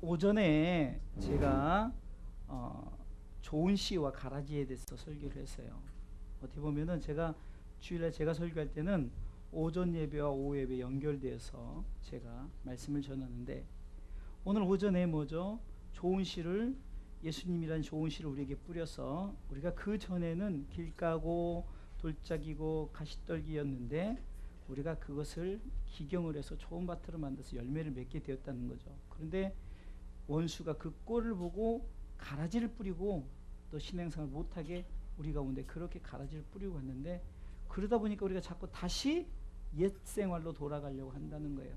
오전에 제가 좋은 시와 가라지에 대해서 설교를 했어요. 어떻게 보면은 제가 주일날 제가 설교할 때는 오전 예배와 오후 예배 연결되어서 제가 말씀을 전하는데, 오늘 오전에 뭐죠? 좋은 시를, 예수님이란 좋은 시를 우리에게 뿌려서 우리가 그 전에는 길가고 돌짝이고 가시떨기였는데 우리가 그것을 기경을 해서 좋은 밭으로 만들어서 열매를 맺게 되었다는 거죠. 그런데 원수가 그 꼴을 보고 가라지를 뿌리고 또 신앙생활 못하게 우리 가운데 그렇게 가라지를 뿌리고 갔는데, 그러다 보니까 우리가 자꾸 다시 옛 생활로 돌아가려고 한다는 거예요.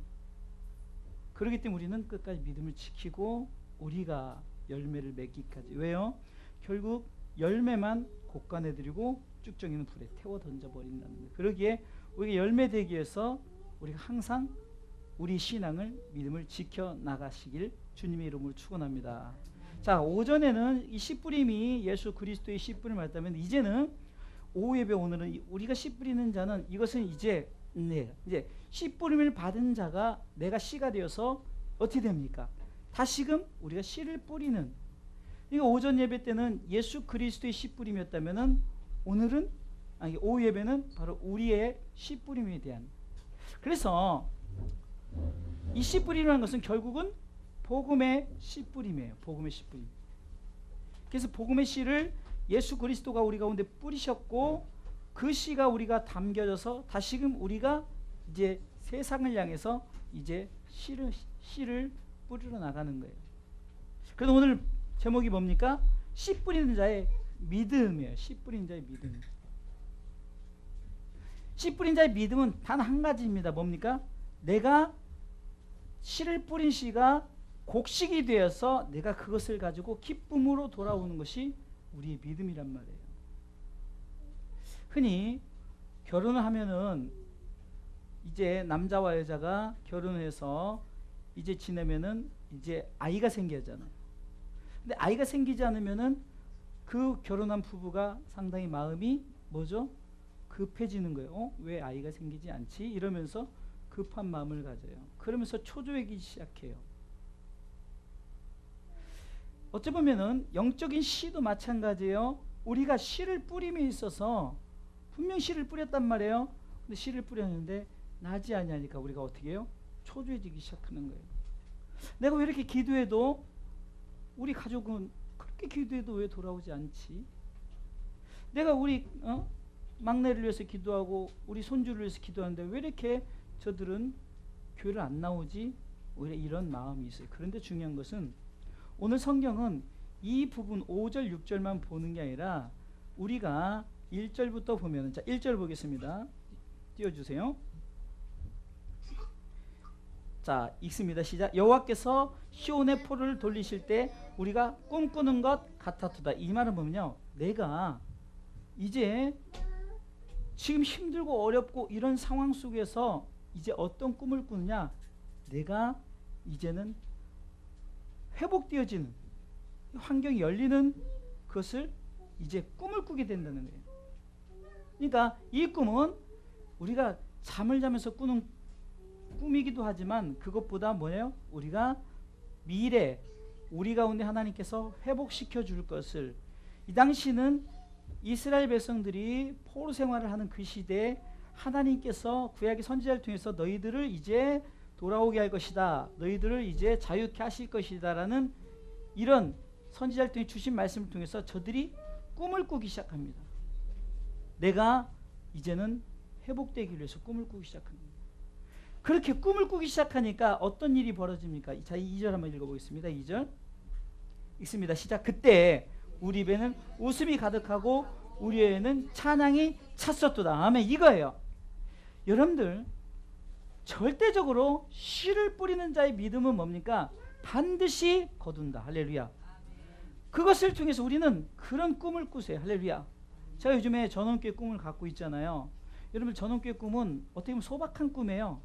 그렇기 때문에 우리는 끝까지 믿음을 지키고 우리가 열매를 맺기까지. 왜요? 결국 열매만 곳간해드리고 쭉정이는 불에 태워 던져버린다는 거예요. 그러기에 우리가 열매 되기 위해서 우리가 항상 우리 신앙을, 믿음을 지켜나가시길 주님의 이름으로 축원합니다. 자, 오전에는 이 씨 뿌림이 예수 그리스도의 씨 뿌림을 말했다면, 이제는 오후 예배 오늘은 우리가 씨 뿌리는 자는, 이것은 이제 씨 뿌림을 받은 자가 내가 씨가 되어서 어떻게 됩니까? 다시금 우리가 씨를 뿌리는. 그러니까 오전 예배 때는 예수 그리스도의 씨 뿌림이었다면은 오늘은 오후 예배는 바로 우리의 씨 뿌림에 대한. 그래서 이 씨 뿌림이라는 것은 결국은 복음의 씨 뿌림이에요. 복음의 씨 뿌림. 그래서 복음의 씨를 예수 그리스도가 우리 가운데 뿌리셨고, 그 씨가 우리가 담겨져서 다시금 우리가 이제 세상을 향해서 이제 씨를 뿌리러 나가는 거예요. 그래서 오늘 제목이 뭡니까? 씨 뿌리는 자의 믿음이에요. 씨 뿌리는 자의 믿음. 씨 뿌린 자의 믿음은 단 한 가지입니다. 뭡니까? 내가 씨를 뿌린 씨가 곡식이 되어서 내가 그것을 가지고 기쁨으로 돌아오는 것이 우리의 믿음이란 말이에요. 흔히 결혼을 하면은 이제 남자와 여자가 결혼해서 이제 지내면은 이제 아이가 생기잖아요. 근데 아이가 생기지 않으면은 그 결혼한 부부가 상당히 마음이 뭐죠? 급해지는 거예요. 왜 아이가 생기지 않지? 이러면서 급한 마음을 가져요. 그러면서 초조해지기 시작해요. 어찌 보면은 영적인 씨도 마찬가지예요. 우리가 씨를 뿌림에 있어서 분명 씨를 뿌렸단 말이에요. 근데 씨를 뿌렸는데 나지 아니하니까 우리가 어떻게 해요? 초조해지기 시작하는 거예요. 내가 왜 이렇게 기도해도 우리 가족은 그렇게 기도해도 왜 돌아오지 않지? 내가 우리 막내를 위해서 기도하고 우리 손주를 위해서 기도하는데 왜 이렇게 저들은 교회를 안 나오지? 오히려 이런 마음이 있어요. 그런데 중요한 것은 오늘 성경은 이 부분 5절 6절만 보는 게 아니라 우리가 1절부터 보면, 자 1절 보겠습니다. 띄워주세요. 자 읽습니다. 시작. 여호와께서 시온의 포를 돌리실 때 우리가 꿈꾸는 것 같았도다. 이 말은 뭐냐면, 내가 이제 지금 힘들고 어렵고 이런 상황 속에서 이제 어떤 꿈을 꾸느냐, 내가 이제는 회복되어지는 환경이 열리는 것을 이제 꿈을 꾸게 된다는 거예요. 그러니까 이 꿈은 우리가 잠을 자면서 꾸는 꿈이기도 하지만 그것보다 뭐예요? 우리가 미래 우리 가운데 하나님께서 회복시켜 줄 것을, 이 당시는 이스라엘 백성들이 포로 생활을 하는 그 시대에 하나님께서 구약의 선지자를 통해서 너희들을 이제 돌아오게 할 것이다, 너희들을 이제 자유케 하실 것이다 라는 이런 선지자를 통해 주신 말씀을 통해서 저들이 꿈을 꾸기 시작합니다. 내가 이제는 회복되기 위해서 꿈을 꾸기 시작합니다. 그렇게 꿈을 꾸기 시작하니까 어떤 일이 벌어집니까? 자 2절 한번 읽어보겠습니다. 2절 읽습니다. 시작. 그때 우리 입에는 웃음이 가득하고 우리 에는 찬양이 찼었도다. 아멘. 이거예요. 여러분들, 절대적으로 씨를 뿌리는 자의 믿음은 뭡니까? 반드시 거둔다. 할렐루야. 그것을 통해서 우리는 그런 꿈을 꾸세요. 할렐루야. 제가 요즘에 전원교회 꿈을 갖고 있잖아요. 여러분, 전원교회 꿈은 어떻게 보면 소박한 꿈이에요.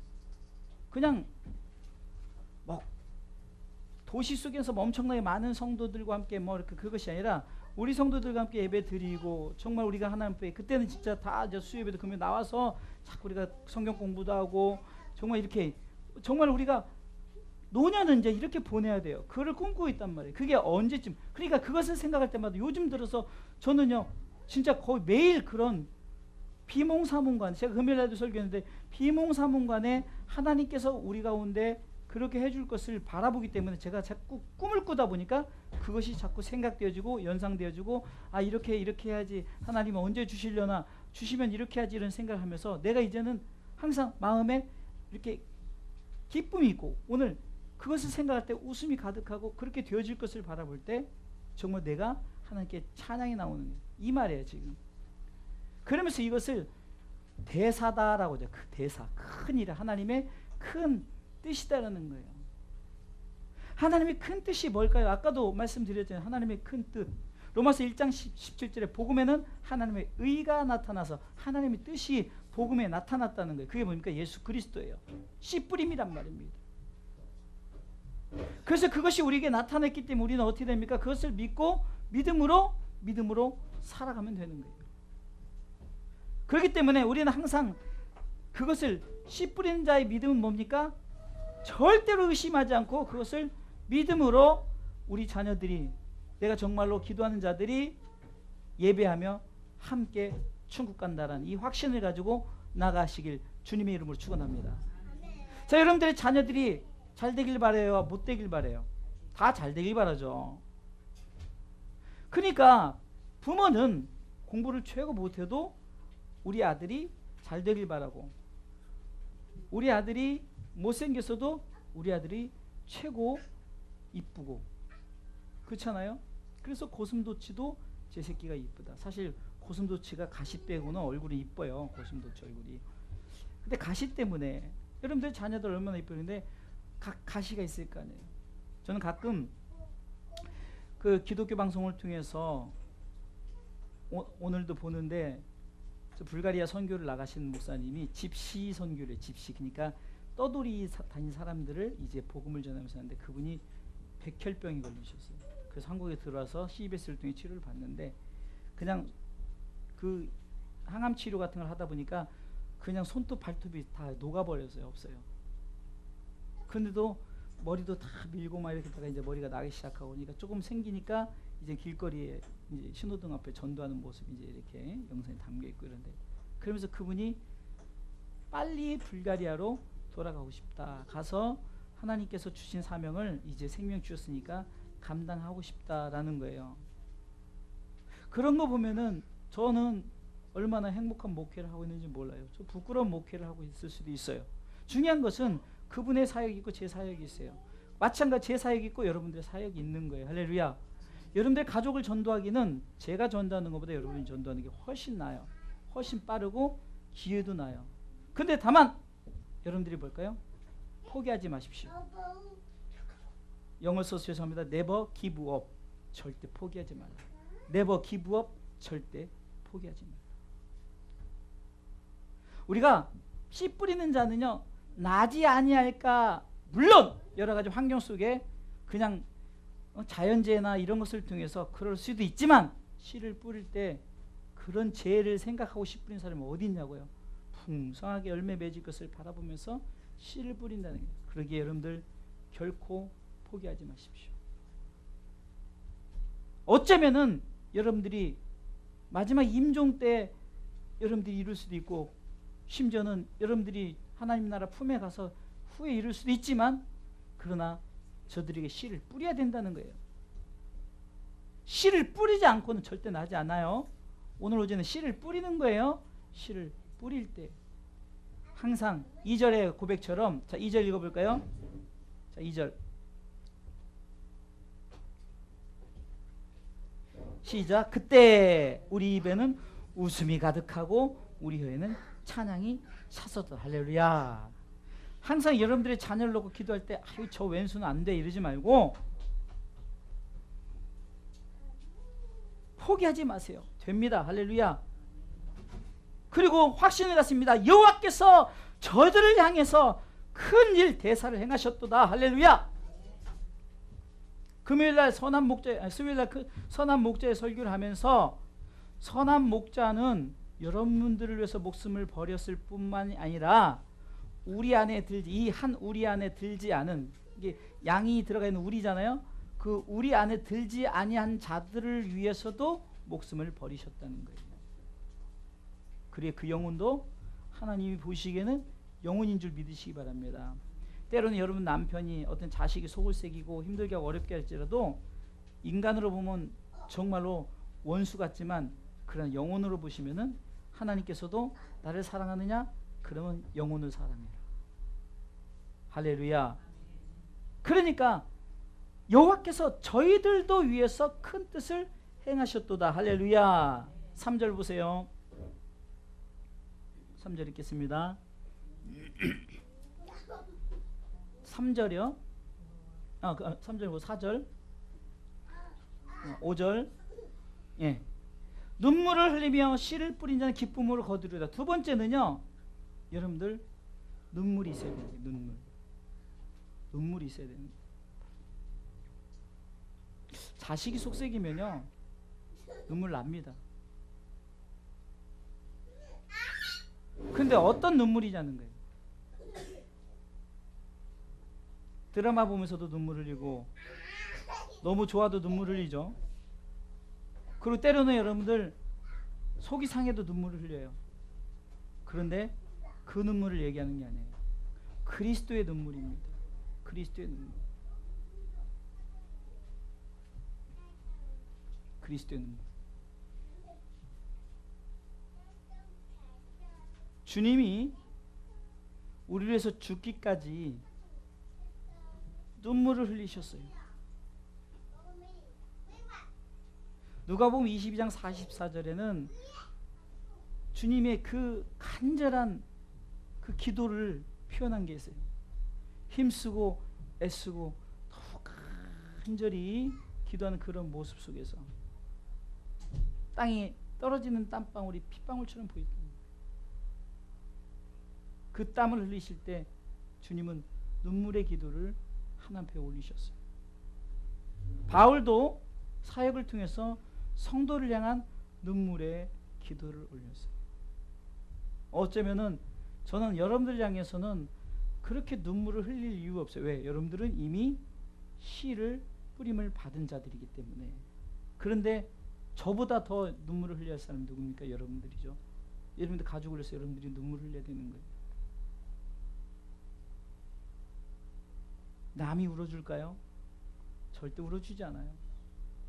그냥 뭐 도시 속에서 엄청나게 많은 성도들과 함께 뭐 이렇게 그것이 아니라 우리 성도들과 함께 예배 드리고, 정말 우리가 하나님 앞에 그때는 진짜 다 수요예배도 금요일 나와서 자꾸 우리가 성경 공부도 하고, 정말 이렇게 정말 우리가 노년은 이제 이렇게 보내야 돼요. 그걸 꿈꾸고 있단 말이에요. 그게 언제쯤. 그러니까 그것을 생각할 때마다 요즘 들어서 저는요 진짜 거의 매일 그런 비몽사몽간, 제가 금요일날도 설교했는데 비몽사몽간에 하나님께서 우리 가운데 그렇게 해줄 것을 바라보기 때문에 제가 자꾸 꿈을 꾸다 보니까 그것이 자꾸 생각되어지고 연상되어지고, 아 이렇게 해야지, 하나님은 언제 주시려나, 주시면 이렇게 하지, 이런 생각을 하면서 내가 이제는 항상 마음에 이렇게 기쁨이 있고, 오늘 그것을 생각할 때 웃음이 가득하고 그렇게 되어질 것을 바라볼 때 정말 내가 하나님께 찬양이 나오는 이 말이에요 지금. 그러면서 이것을 대사다라고 하죠. 그 대사, 큰 일, 하나님의 큰 뜻이다라는 거예요. 하나님의 큰 뜻이 뭘까요? 아까도 말씀드렸잖아요. 하나님의 큰 뜻. 로마서 1장 17절에 복음에는 하나님의 의가 나타나서 하나님의 뜻이 복음에 나타났다는 거예요. 그게 뭡니까? 예수 그리스도예요. 씨 뿌림이란 말입니다. 그래서 그것이 우리에게 나타났기 때문에 우리는 어떻게 됩니까? 그것을 믿고 믿음으로 살아가면 되는 거예요. 그렇기 때문에 우리는 항상 그것을, 씨 뿌리는 자의 믿음은 뭡니까? 절대로 의심하지 않고 그것을 믿음으로 우리 자녀들이, 내가 정말로 기도하는 자들이 예배하며 함께 천국 간다라는 이 확신을 가지고 나가시길 주님의 이름으로 축원합니다. 자, 여러분들의 자녀들이 잘 되길 바라요? 못 되길 바라요? 다 잘 되길 바라죠. 그러니까 부모는 공부를 최고 못해도 우리 아들이 잘 되길 바라고, 우리 아들이 못생겼어도 우리 아들이 최고 이쁘고, 그렇잖아요. 그래서 고슴도치도 제 새끼가 이쁘다. 사실 고슴도치가 가시 빼고는 얼굴이 이뻐요. 고슴도치 얼굴이. 근데 가시 때문에 여러분들 자녀들 얼마나 이쁘는데 가시가 있을 거 아니에요. 저는 가끔 그 기독교 방송을 통해서 오늘도 보는데, 불가리아 선교를 나가신 목사님이 집시 선교를, 집시, 그러니까 떠돌이 다닌 사람들을 이제 복음을 전하면서 하는데, 그분이 백혈병이 걸리셨어요. 그래서 한국에 들어와서 CBS를 통해 치료를 받는데, 그냥 그 항암 치료 같은 걸 하다 보니까 그냥 손톱 발톱이 다 녹아버렸어요. 없어요. 그런데도 머리도 다 밀고 막 이렇게 다가 이제 머리가 나기 시작하고, 그러니까 조금 생기니까 이제 길거리에 이제 신호등 앞에 전도하는 모습이 이제 이렇게 영상에 담겨 있고 이런데, 그러면서 그분이 빨리 불가리아로 돌아가고 싶다. 가서 하나님께서 주신 사명을 이제 생명 주셨으니까 감당하고 싶다라는 거예요. 그런 거 보면은 저는 얼마나 행복한 목회를 하고 있는지 몰라요. 저 부끄러운 목회를 하고 있을 수도 있어요. 중요한 것은 그분의 사역이 있고 제 사역이 있어요. 마찬가지 제 사역이 있고 여러분들의 사역이 있는 거예요. 할렐루야. 여러분들 가족을 전도하기는 제가 전도하는 것보다 여러분이 전도하는 게 훨씬 나아요. 훨씬 빠르고 기회도 나요. 근데 다만 여러분들이 뭘까요? 포기하지 마십시오. 영어 써서 죄송합니다. Never give up. 절대 포기하지 말라. Never give up. 절대 포기하지 말라. 우리가 씨 뿌리는 자는요, 나지 아니할까. 물론 여러 가지 환경 속에 그냥 자연재해나 이런 것을 통해서 그럴 수도 있지만, 씨를 뿌릴 때 그런 재해를 생각하고 씨 뿌리는 사람이 어디 있냐고요. 풍성하게 열매 맺을 것을 바라보면서 씨를 뿌린다는 거예요. 그러기에 여러분들 결코 포기하지 마십시오. 어쩌면은 여러분들이 마지막 임종 때 여러분들이 이룰 수도 있고, 심지어는 여러분들이 하나님 나라 품에 가서 후에 이룰 수도 있지만, 그러나 저들에게 씨를 뿌려야 된다는 거예요. 씨를 뿌리지 않고는 절대 나지 않아요. 오늘 오전에 씨를 뿌리는 거예요. 씨를 뿌릴 때 항상 2절의 고백처럼, 자 2절 읽어볼까요? 자 2절 시작. 그때 우리 입에는 웃음이 가득하고 우리 혀에는 찬양이 차서도. 할렐루야. 항상 여러분들의 자녀를 놓고 기도할 때 아유 저 왼수는 안 돼 이러지 말고 포기하지 마세요. 됩니다. 할렐루야. 그리고 확신을 갖습니다. 여호와께서 저들을 향해서 큰 일 대사를 행하셨도다. 할렐루야. 금요일날 선한 목자, 수요일날 선한 목자의 설교를 하면서, 선한 목자는 여러분들을 위해서 목숨을 버렸을 뿐만이 아니라 우리 안에 들지, 이 한 우리 안에 들지 않은 이게 양이 들어가 있는 우리잖아요. 그 우리 안에 들지 아니한 자들을 위해서도 목숨을 버리셨다는 거예요. 그래 그 영혼도 하나님이 보시기에는 영혼인 줄 믿으시기 바랍니다. 때로는 여러분 남편이 어떤 자식이 속을 새기고 힘들게 하고 어렵게 할지라도 인간으로 보면 정말로 원수 같지만 그런 영혼으로 보시면은 하나님께서도 나를 사랑하느냐? 그러면 영혼을 사랑해라. 할렐루야. 그러니까 여호와께서 저희들도 위해서 큰 뜻을 행하셨도다. 할렐루야. 3절 보세요. 3절 읽겠습니다. 3절이요. 3절이고 4절 5절 예. 눈물을 흘리며 씨를 뿌린 자는 기쁨으로 거두리로다. 두 번째는요. 여러분들 눈물이 있어야 돼요. 눈물이 있어야 됩니다. 자식이 속색이면요. 눈물 납니다. 근데 어떤 눈물이냐는 거예요. 드라마 보면서도 눈물 흘리고 너무 좋아도 눈물 흘리죠. 그리고 때로는 여러분들 속이 상해도 눈물을 흘려요. 그런데 그 눈물을 얘기하는 게 아니에요. 그리스도의 눈물입니다. 그리스도의 눈물. 그리스도의 눈물. 주님이 우리를 위해서 죽기까지 눈물을 흘리셨어요. 누가복음 22장 44절에는 주님의 그 간절한 그 기도를 표현한 게 있어요. 힘쓰고 애쓰고 너무 간절히 기도하는 그런 모습 속에서 땅에 떨어지는 땀방울이 핏방울처럼 보였다. 그 땀을 흘리실 때 주님은 눈물의 기도를 하나님 앞에 올리셨어요. 바울도 사역을 통해서 성도를 향한 눈물의 기도를 올렸어요. 어쩌면은 저는 여러분들 향해서는 그렇게 눈물을 흘릴 이유가 없어요. 왜? 여러분들은 이미 씨를 뿌림을 받은 자들이기 때문에. 그런데 저보다 더 눈물을 흘려야 할 사람이 누굽니까? 여러분들이죠. 여러분들 가족을 위해서 여러분들이 눈물을 흘려야 되는 거예요. 남이 울어줄까요? 절대 울어주지 않아요.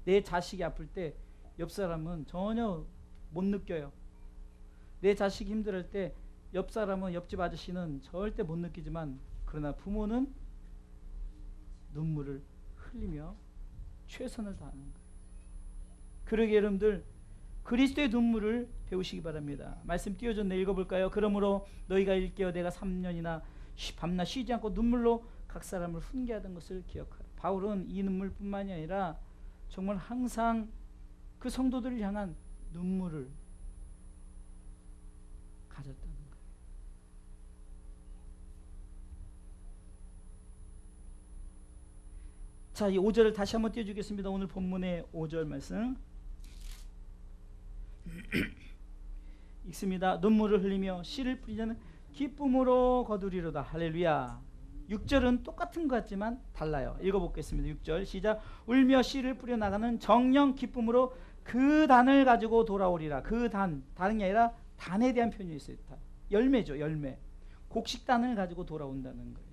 내 자식이 아플 때 옆 사람은 전혀 못 느껴요. 내 자식이 힘들을 때 옆 사람은, 옆집 아저씨는 절대 못 느끼지만 그러나 부모는 눈물을 흘리며 최선을 다하는 거예요. 그러게 여러분들 그리스도의 눈물을 배우시기 바랍니다. 말씀 띄워줬네. 읽어볼까요? 그러므로 너희가 일깨어 내가 3년이나 밤낮 쉬지 않고 눈물로 각 사람을 훈계하던 것을 기억하라. 바울은 이 눈물뿐만이 아니라 정말 항상 그 성도들을 향한 눈물을 가졌다는 거예요. 자, 이 5절을 다시 한번 띄워주겠습니다. 오늘 본문의 5절 말씀 읽습니다. 눈물을 흘리며 씨를 뿌리자는 기쁨으로 거두리로다. 할렐루야. 6절은 똑같은 것 같지만 달라요. 읽어보겠습니다. 6절 시작. 울며 씨를 뿌려나가는 정령 기쁨으로 그 단을 가지고 돌아오리라. 그 단, 다른 게 아니라 단에 대한 표현이 있어요. 열매죠. 열매. 곡식단을 가지고 돌아온다는 거예요.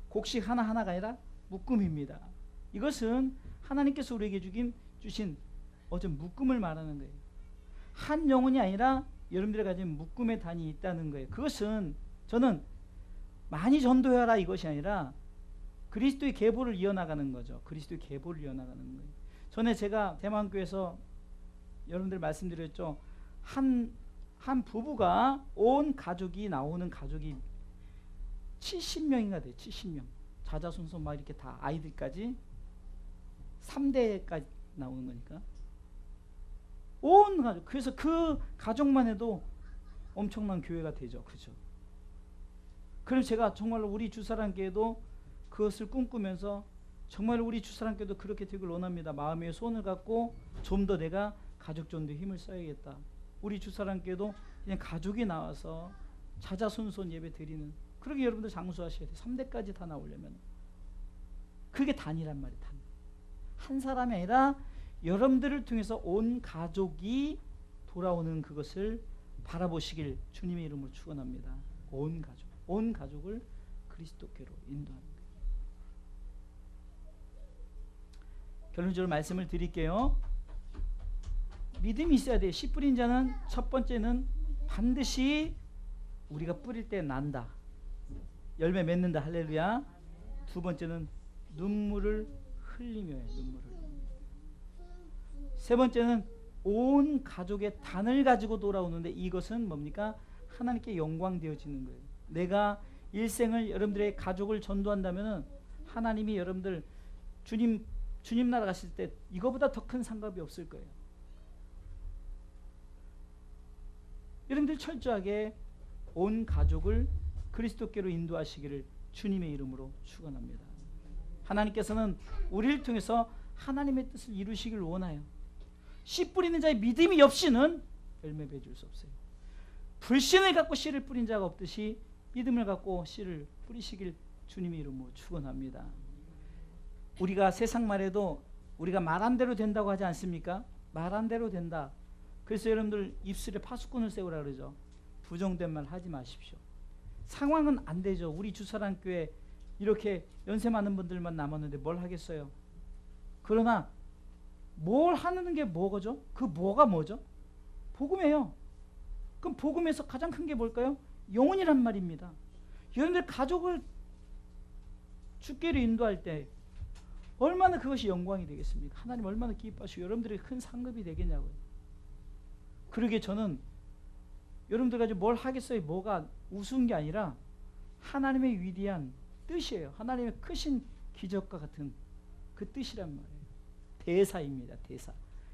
곡식 하나하나가 아니라 묶음입니다. 이것은 하나님께서 우리에게 주신 어떤 묶음을 말하는 거예요. 한 영혼이 아니라 여러분들이 가진 묶음의 단이 있다는 거예요. 그것은 저는 많이 전도해라 이것이 아니라 그리스도의 계보를 이어나가는 거죠. 그리스도의 계보를 이어나가는 거예요. 전에 제가 대만교회에서 여러분들 말씀드렸죠. 한 부부가 온 가족이 나오는 가족이 70명인가 돼요. 70명. 자자손손 막 이렇게 다 아이들까지 3대까지 나오는 거니까. 온 가족. 그래서 그 가족만 해도 엄청난 교회가 되죠. 그렇죠? 그럼 제가 정말로 우리 주사랑교회도 그것을 꿈꾸면서 정말 우리 주사랑교회도 그렇게 되길 원합니다. 마음의 소원을 갖고 좀 더 내가 가족 전도에 힘을 써야겠다. 우리 주사랑교회도 그냥 가족이 나와서 자자손손 예배 드리는 그러게 여러분들 장수하셔야 돼요. 3대까지 다 나오려면. 그게 단이란 말이에요. 단. 한 사람이 아니라 여러분들을 통해서 온 가족이 돌아오는 그것을 바라보시길 주님의 이름으로 축원합니다. 온 가족을 그리스도께로 인도하는 거예요. 결론적으로 말씀을 드릴게요. 믿음이 있어야 돼요. 씨 뿌린 자는 첫 번째는 반드시 우리가 뿌릴 때 난다. 열매 맺는다. 할렐루야. 두 번째는 눈물을 흘리며 해요. 눈물을. 세 번째는 온 가족의 단을 가지고 돌아오는데 이것은 뭡니까? 하나님께 영광 되어지는 거예요. 내가 일생을 여러분들의 가족을 전도한다면 하나님이 여러분들 주님 나라 가실 때 이거보다 더 큰 상급이 없을 거예요. 여러분들 철저하게 온 가족을 그리스도께로 인도하시기를 주님의 이름으로 축원합니다. 하나님께서는 우리를 통해서 하나님의 뜻을 이루시길 원해요. 씨 뿌리는 자의 믿음이 없이는 열매 맺을 수 없어요. 불신을 갖고 씨를 뿌린 자가 없듯이 믿음을 갖고 씨를 뿌리시길 주님의 이름으로 축원합니다. 우리가 세상 말에도 우리가 말한 대로 된다고 하지 않습니까? 말한 대로 된다. 그래서 여러분들 입술에 파수꾼을 세우라 그러죠. 부정된 말 하지 마십시오. 상황은 안 되죠. 우리 주사랑교회 이렇게 연세 많은 분들만 남았는데 뭘 하겠어요. 그러나 뭘 하는 게 뭐죠? 그 뭐가 뭐죠? 복음이에요. 그럼 복음에서 가장 큰 게 뭘까요? 영혼이란 말입니다. 여러분들 가족을 주께로 인도할 때 얼마나 그것이 영광이 되겠습니까? 하나님 얼마나 기뻐하시고 여러분들에게 큰 상급이 되겠냐고요. 그러게 저는 여러분들 가지고 뭘 하겠어요? 뭐가 우스운 게 아니라 하나님의 위대한 뜻이에요. 하나님의 크신 기적과 같은 그 뜻이란 말이에요. 대사입니다. 대사.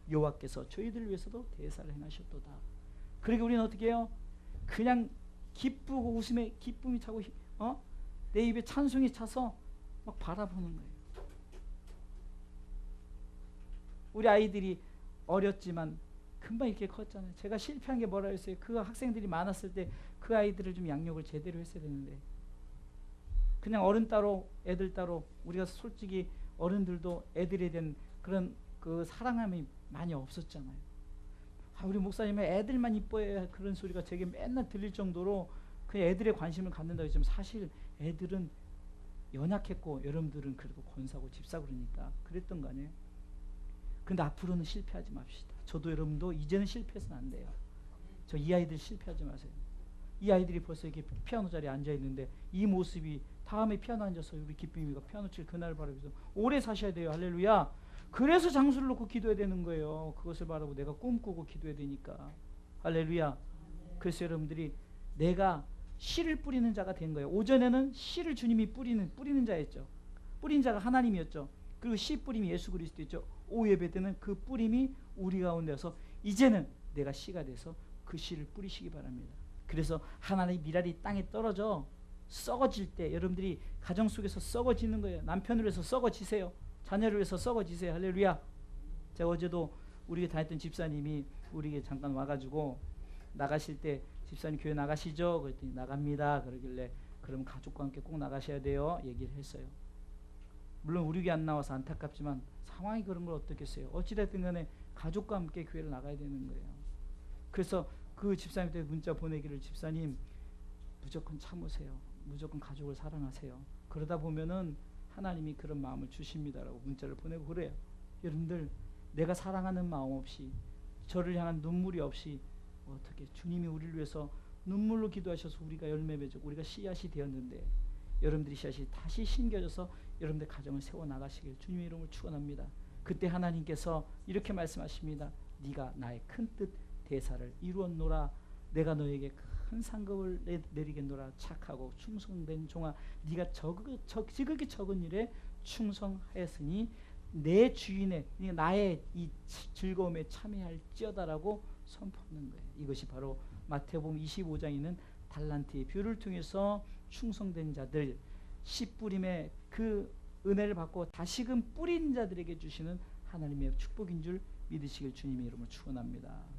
여호와께서 저희들을 위해서도 대사를 행하셨도다. 그러게 우리는 어떻게 해요? 그냥 기쁘고 웃음에 기쁨이 차고 내 입에 찬송이 차서 막 바라보는 거예요. 우리 아이들이 어렸지만 금방 이렇게 컸잖아요. 제가 실패한 게 뭐라 했어요? 그 학생들이 많았을 때 그 아이들을 좀 양육을 제대로 했어야 되는데 그냥 어른 따로 애들 따로 우리가 솔직히 어른들도 애들에 대한 그런 그 사랑함이 많이 없었잖아요. 우리 목사님은 애들만 이뻐해야 그런 소리가 제게 맨날 들릴 정도로 그 애들의 관심을 갖는다고 했지만 사실 애들은 연약했고 여러분들은 그래도 권사고 집사고 그러니까 그랬던 거 아니에요? 근데 앞으로는 실패하지 맙시다. 저도 여러분도 이제는 실패해서는 안 돼요. 저 이 아이들 실패하지 마세요. 이 아이들이 벌써 이렇게 피아노 자리에 앉아있는데 이 모습이 다음에 피아노 앉아서 우리 기쁨이가 피아노 칠 그날을 바라면서 오래 사셔야 돼요. 할렐루야. 그래서 장수를 놓고 기도해야 되는 거예요. 그것을 바라고 내가 꿈꾸고 기도해야 되니까. 할렐루야. 그래서 여러분들이 내가 씨를 뿌리는 자가 된 거예요. 오전에는 씨를 주님이 뿌리는 자였죠. 뿌린 자가 하나님이었죠. 그리고 씨 뿌림이 예수 그리스도였죠. 오후 예배 때는 그 뿌림이 우리 가운데서 이제는 내가 씨가 돼서 그 씨를 뿌리시기 바랍니다. 그래서 하나님의 미랄이 땅에 떨어져 썩어질 때 여러분들이 가정 속에서 썩어지는 거예요. 남편을 위해서 썩어지세요. 자녀를 위해서 썩어지세요. 할렐루야. 제가 어제도 우리 다녔던 집사님이 우리에게 잠깐 와가지고 나가실 때 집사님 교회 나가시죠? 그랬더니 나갑니다. 그러길래 그럼 가족과 함께 꼭 나가셔야 돼요. 얘기를 했어요. 물론 우리 교회 안 나와서 안타깝지만 상황이 그런 걸 어떻겠어요. 어찌됐든 간에 가족과 함께 교회를 나가야 되는 거예요. 그래서 그 집사님한테 문자 보내기를 집사님 무조건 참으세요. 무조건 가족을 사랑하세요. 그러다 보면은 하나님이 그런 마음을 주십니다라고 문자를 보내고 그래요. 여러분들 내가 사랑하는 마음 없이 저를 향한 눈물이 없이 어떻게 주님이 우리를 위해서 눈물로 기도하셔서 우리가 열매 맺고 우리가 씨앗이 되었는데 여러분들이 씨앗이 다시 심겨져서 여러분들 가정을 세워나가시길 주님의 이름을 축원합니다. 그때 하나님께서 이렇게 말씀하십니다. 네가 나의 큰 뜻 대사를 이루었노라. 내가 너에게 큰 상급을 내리겠노라. 착하고 충성된 종아 네가 지극히 적은 일에 충성하였으니 내 주인의 나의 이 즐거움에 참여할지어다라고 선포하는 거예요. 이것이 바로 마태복음 25장에 있는 달란트의 비유를 통해서 충성된 자들 씨 뿌림의 그 은혜를 받고 다시금 뿌린 자들에게 주시는 하나님의 축복인 줄 믿으시길 주님의 이름으로 축원합니다.